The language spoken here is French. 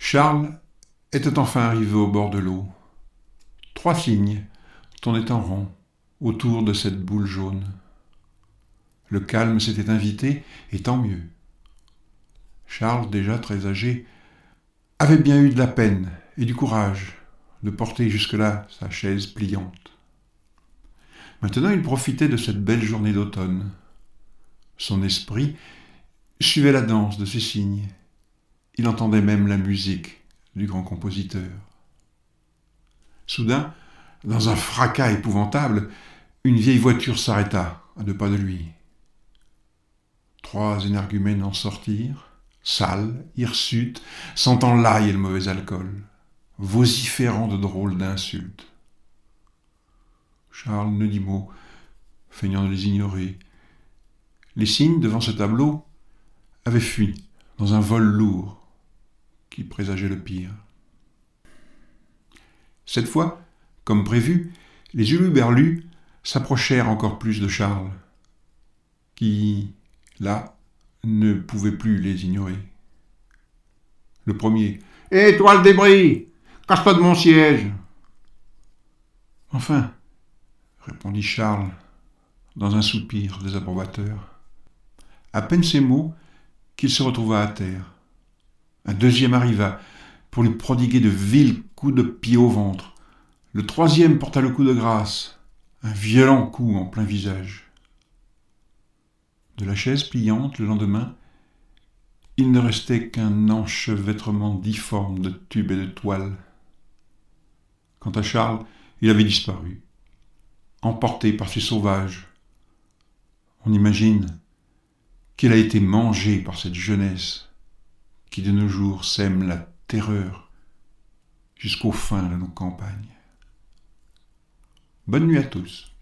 Charles était enfin arrivé au bord de l'eau. 3 cygnes tournaient en rond autour de cette boule jaune. Le calme s'était invité, et tant mieux. Charles, déjà très âgé, avait bien eu de la peine et du courage de porter jusque-là sa chaise pliante. Maintenant, il profitait de cette belle journée d'automne. Son esprit suivait la danse de ces cygnes. Il entendait même la musique du grand compositeur. Soudain, dans un fracas épouvantable, une vieille voiture s'arrêta à 2 pas de lui. 3 énergumènes en sortirent, sales, hirsutes, sentant l'ail et le mauvais alcool, vociférant de drôles d'insultes. Charles ne dit mot, feignant de les ignorer. Les cygnes, devant ce tableau, avaient fui dans un vol lourd qui présageait le pire. Cette fois, comme prévu, les huluberlus s'approchèrent encore plus de Charles, qui, là, ne pouvait plus les ignorer. Le premier. « Hé, toi le débris, casse-toi de mon siège !»« Enfin, répondit Charles, dans un soupir désapprobateur. À peine ces mots qu'il se retrouva à terre. Un deuxième arriva pour lui prodiguer de vils coups de pied au ventre. Le 3e porta le coup de grâce, un violent coup en plein visage. De la chaise pliante, le lendemain, il ne restait qu'un enchevêtrement difforme de tubes et de toiles. Quant à Charles, il avait disparu, emporté par ces sauvages. On imagine qu'il a été mangé par cette jeunesse qui de nos jours sème la terreur jusqu'aux fins de nos campagnes. Bonne nuit à tous.